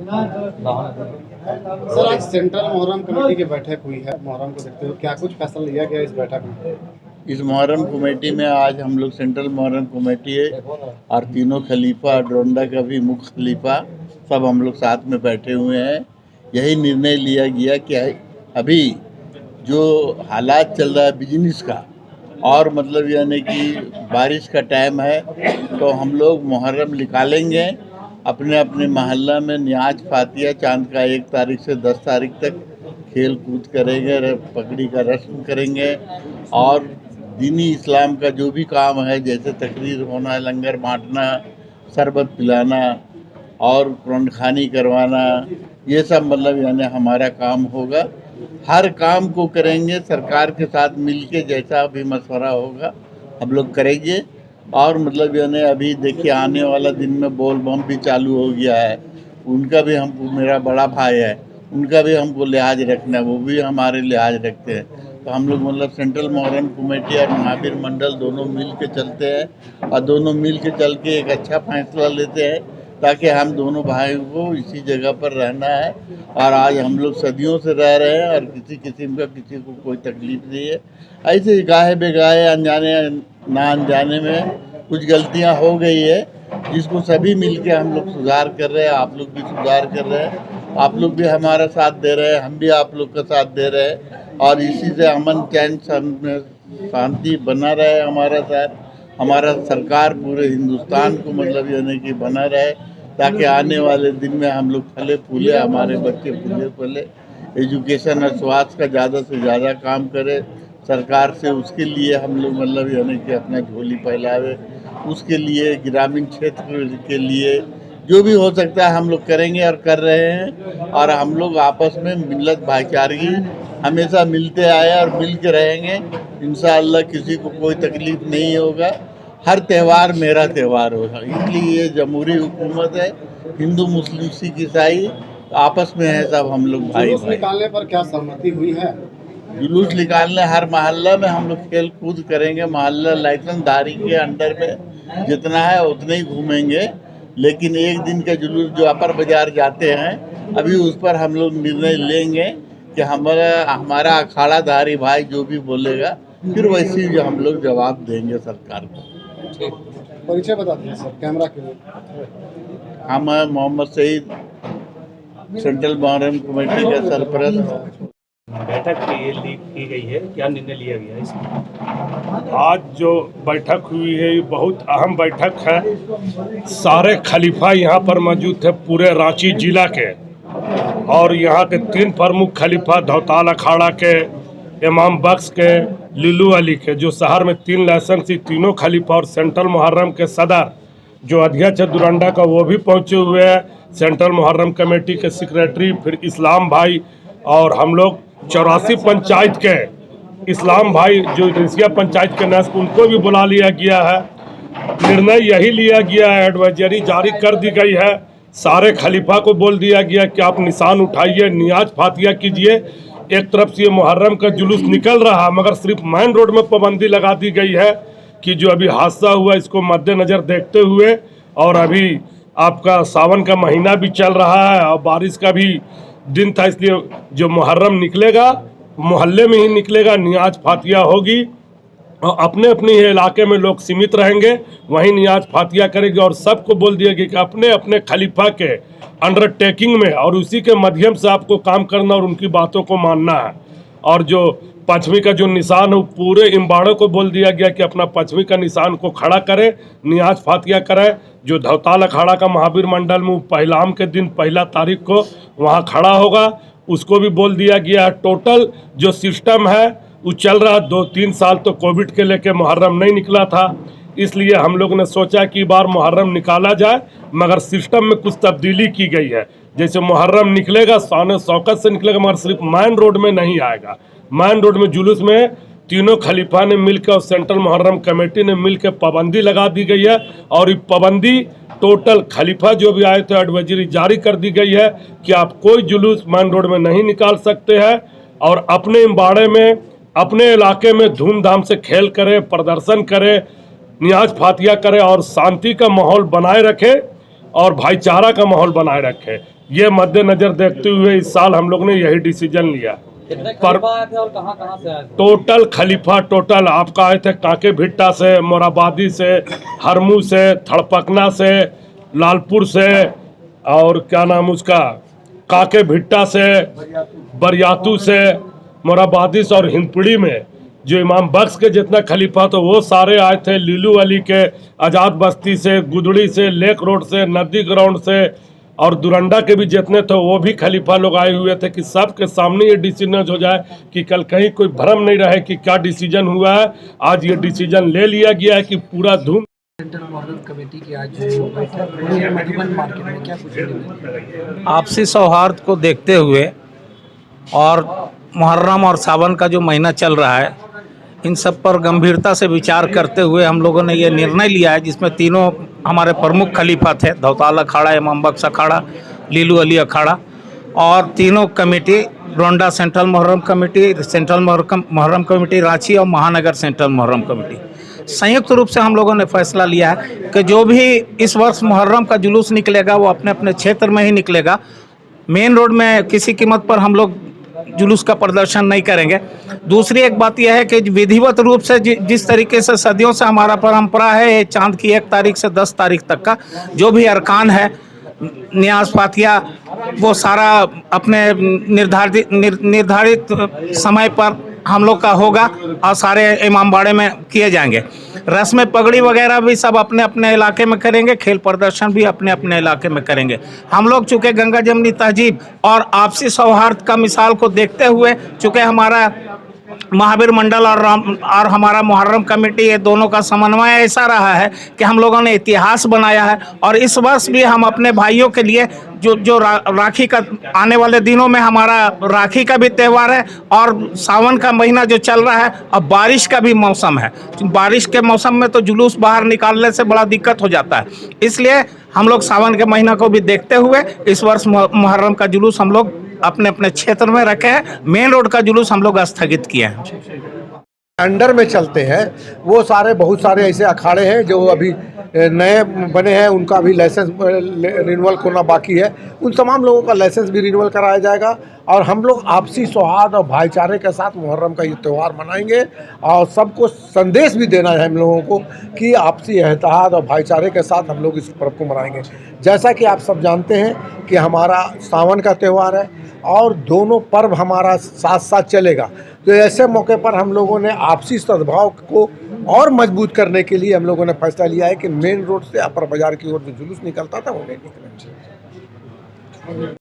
Sir, आज central Muharram committee की बैठक हुई है। मुहर्रम को देखते हुए क्या कुछ फैसला लिया गया इस बैठक में? इस मुहर्रम कमेटी में आज हम लोग सेंट्रल मुहर्रम कमेटी है और तीनों खलीफा, डोंडा का भी मुख्य खलीफा, सब हम लोग साथ में बैठे हुए हैं। यही निर्णय लिया गया कि अभी जो हालात चल रहा है बिजनेस का, और मतलब यानी कि बारिश का टाइम है, तो हम लोग मुहर्रम निकालेंगे अपने अपने मोहल्ला में। न्याज फातिया चांद का 1 तारीख से 10 तारीख तक खेल कूद करेंगे, पगड़ी का रस्म करेंगे, और दीनी इस्लाम का जो भी काम है, जैसे तकरीर होना, लंगर बांटना, शरबत पिलाना और कुरान खानी करवाना, ये सब मतलब यानी हमारा काम होगा। हर काम को करेंगे सरकार के साथ मिलके, जैसा भी मशवरा होगा हम लोग करेंगे। और मतलब यानी अभी देखिए आने वाला दिन में बोल बम भी चालू हो गया है, उनका भी हमको, मेरा बड़ा भाई है, उनका भी हमको लिहाज रखना है, वो भी हमारे लिहाज रखते हैं। तो हम लोग मतलब सेंट्रल मुहर्रम कमेटी और महावीर मंडल दोनों मिल के चलते हैं, और दोनों मिल के चल के एक अच्छा फैसला लेते हैं, ताकि हम दोनों भाइयों को इसी जगह पर रहना है। और आज हम लोग सदियों से रह रहे हैं और किसी किस्म का किसी को कोई तकलीफ नहीं है। ऐसे ही गाहे बेगाहे अनजाने ना अनजाने में कुछ गलतियां हो गई है, जिसको सभी मिलके हम लोग सुधार कर रहे हैं। आप लोग भी सुधार कर रहे हैं, आप लोग भी हमारा साथ दे रहे हैं, हम भी आप लोग का साथ दे रहे हैं, और इसी से अमन चैन शांति बना रहे हमारा साथ। हमारा सरकार पूरे हिंदुस्तान को मतलब यानी कि बना रहे, ताकि आने वाले दिन में हम लोग फले फूले, हमारे बच्चे फूले फले, एजुकेशन और स्वास्थ्य का ज़्यादा से ज़्यादा काम करे सरकार से। उसके लिए हम लोग मतलब यानी कि अपना झोली फैलावे, उसके लिए ग्रामीण क्षेत्र के लिए जो भी हो सकता है हम लोग करेंगे और कर रहे हैं। और हम लोग आपस में मिलत भाईचारगी हमेशा मिलते आए और मिल के रहेंगे इंशाअल्लाह। किसी को कोई तकलीफ नहीं होगा, हर त्यौहार मेरा त्यौहार होगा। इसलिए ये जमहूरी हुकूमत है, हिंदू मुस्लिम सिख ईसाई आपस में है, सब हम लोग भाई जुलूस भाई। निकालने पर क्या सहमति हुई है? जुलूस निकालने हर मोहल्ला में हम लोग खेल कूद करेंगे। मोहल्ला लाइसेंसधारी के अंडर में जितना है उतने ही घूमेंगे, लेकिन एक दिन का जुलूस जो अपर बाजार जाते हैं, अभी उस पर हम लोग निर्णय लेंगे कि हमारा अखाड़ाधारी भाई जो भी बोलेगा, फिर वैसे ही हम लोग जवाब देंगे सरकार को। परिचय बता दीजिए सर, कैमरा के लिए। हम मोहम्मद सईद, सेंट्रल मुहर्रम कमेटी के सरपरस्त। बैठक की गई है, क्या निर्णय लिया गया है इसमें? आज जो बैठक हुई है ये बहुत अहम बैठक है। सारे खलीफा यहाँ पर मौजूद थे पूरे रांची जिला के, और यहाँ के 3 प्रमुख खलीफा धौताल अखाड़ा के, इमाम बख्श के, लिलू अली के, जो शहर में 3 लाइसेंसी तीनों खलीफा, और सेंट्रल मुहर्रम के सदर जो अध्यक्ष है दुरंडा का, वो भी पहुँचे हुए हैं। सेंट्रल मुहर्रम कमेटी के सेक्रेटरी, फिर इस्लाम भाई, और हम लोग 84 पंचायत के इस्लाम भाई जो रिसिया पंचायत के नस्ल, उनको भी बुला लिया गया है। निर्णय यही लिया गया है, एडवाइजरी जारी कर दी गई है। सारे खलीफा को बोल दिया गया कि आप निशान उठाइए, नियाज फातिया कीजिए। एक तरफ से ये मुहर्रम का जुलूस निकल रहा है, मगर सिर्फ मेन रोड में पाबंदी लगा दी गई है कि जो अभी हादसा हुआ इसको मद्देनज़र देखते हुए, और अभी आपका सावन का महीना भी चल रहा है और बारिश का भी दिन था, इसलिए जो मुहर्रम निकलेगा मोहल्ले में ही निकलेगा, नियाज फातिया होगी, और अपने अपने इलाके में लोग सीमित रहेंगे, वहीं नियाज फातिया करेंगे। और सबको बोल दिया गया कि अपने अपने खलीफा के अंडरटेकिंग में और उसी के माध्यम से आपको काम करना और उनकी बातों को मानना है। और जो पश्चिमी का जो निशान है, वो पूरे इम्बाड़ों को बोल दिया गया कि अपना पश्चिमी का निशान को खड़ा करें, नियाज फातिया करें। जो धौताल अखाड़ा का महावीर मंडल में पहलाम के दिन 1 तारीख को वहाँ खड़ा होगा, उसको भी बोल दिया गया है। टोटल जो सिस्टम है वो चल रहा 2-3 साल तो कोविड के लेके मुहर्रम नहीं निकला था, इसलिए हम लोग ने सोचा कि बार मुहर्रम निकाला जाए, मगर सिस्टम में कुछ तब्दीली की गई है। जैसे मुहर्रम निकलेगा शान शौकत से निकलेगा, मगर सिर्फ मेन रोड में नहीं आएगा। मेन रोड में जुलूस में तीनों खलीफा ने मिलकर और सेंट्रल मुहर्रम कमेटी ने मिलकर पाबंदी लगा दी गई है, और ये पाबंदी टोटल खलीफा जो भी आए थे एडवाइजरी जारी कर दी गई है कि आप कोई जुलूस मेन रोड में नहीं निकाल सकते हैं, और अपने इम्बाड़े में अपने इलाके में धूमधाम से खेल करें, प्रदर्शन करें, नियाज फातिया करें और शांति का माहौल बनाए रखें। और भाईचारा का माहौल बनाए रखे। ये मद्देनजर देखते हुए इस साल हम लोग ने यही डिसीजन लिया। पर आए थे और कहाँ से आए थे? टोटल खलीफा टोटल आपका आए थे काके भिट्टा से, मोराबादी से, हरमू से, थड़पकना से, लालपुर से, और क्या नाम उसका काके भिट्टा से, बरियातू से, मोराबादी से, और हिंदपीढ़ी में जो इमाम बख्श के जितना खलीफा तो वो सारे आए थे। लीलू अली के आज़ाद बस्ती से, गुदड़ी से, लेक रोड से, नदी ग्राउंड से, और दुरंडा के भी जितने थे वो भी खलीफा लोग आए हुए थे कि सबके सामने ये डिसीजन हो जाए कि कल कहीं कोई भ्रम नहीं रहे कि क्या डिसीजन हुआ है। आज ये डिसीजन ले लिया गया है कि पूरा धूम सेंट्रल मोहर्रम कमेटी की आज जो बैठक हुई है मधुबन मार्केट में, क्या कुछ आपसी सौहार्द को देखते हुए और मुहर्रम और सावन का जो महीना चल रहा है, इन सब पर गंभीरता से विचार करते हुए हम लोगों ने ये निर्णय लिया है, जिसमें तीनों हमारे प्रमुख खलीफा थे, धौताल अखाड़ा, इमाम बख्श अखाड़ा, लीलू अली अखाड़ा, और तीनों committee, Ronda central Muharram committee, central Muharram committee Ranchi और महानगर सेंट्रल मुहर्रम कमेटी, संयुक्त रूप से हम लोगों ने फैसला लिया है कि जो भी इस वर्ष मुहर्रम का जुलूस निकलेगा वो अपने अपने क्षेत्र में ही निकलेगा। मेन रोड में किसी कीमत पर हम लोग जुलूस का प्रदर्शन नहीं करेंगे। दूसरी एक बात यह है कि विधिवत रूप से जिस तरीके से सदियों से हमारा परंपरा है, चांद की 1 तारीख से 10 तारीख तक का जो भी अरकान है, न्याज फातिया, वो सारा अपने निर्धारित समय पर हम लोग का होगा और सारे इमामबाड़े में किए जाएंगे। रस्म पगड़ी वगैरह भी सब अपने अपने इलाके में करेंगे, खेल प्रदर्शन भी अपने अपने इलाके में करेंगे। हम लोग चूँकि गंगा जमनी तहजीब और आपसी सौहार्द का मिसाल को देखते हुए, चूँकि हमारा महावीर मंडल और हमारा मुहर्रम कमेटी, ये दोनों का समन्वय ऐसा रहा है कि हम लोगों ने इतिहास बनाया है। और इस वर्ष भी हम अपने भाइयों के लिए जो राखी का आने वाले दिनों में हमारा राखी का भी त्यौहार है, और सावन का महीना जो चल रहा है, अब बारिश का भी मौसम है। बारिश के मौसम में तो जुलूस बाहर निकालने से बड़ा दिक्कत हो जाता है, इसलिए हम लोग सावन के महीना को भी देखते हुए इस वर्ष मुहर्रम का जुलूस हम लोग अपने अपने क्षेत्र में रखे हैं। मेन रोड का जुलूस हम लोग स्थगित किए हैं। अंडर में चलते हैं वो सारे, बहुत सारे ऐसे अखाड़े हैं जो अभी नए बने हैं, उनका अभी लाइसेंस रिन्यूअल करना बाकी है। उन तमाम लोगों का लाइसेंस भी रिन्यूअल कराया जाएगा और हम लोग आपसी सौहार्द और भाईचारे के साथ मुहर्रम का ये त्यौहार मनाएंगे। और सबको संदेश भी देना है हम लोगों को कि आपसी इत्तेहाद और भाईचारे के साथ हम लोग इस पर्व को मनाएंगे। जैसा कि आप सब जानते हैं कि हमारा सावन का त्यौहार है और दोनों पर्व हमारा साथ साथ चलेगा, तो ऐसे मौके पर हम लोगों ने आपसी सद्भाव को और मजबूत करने के लिए हम लोगों ने फैसला लिया है कि मेन रोड से अपर बाजार की ओर जो जुलूस निकलता था वो नहीं निकलना चाहिए।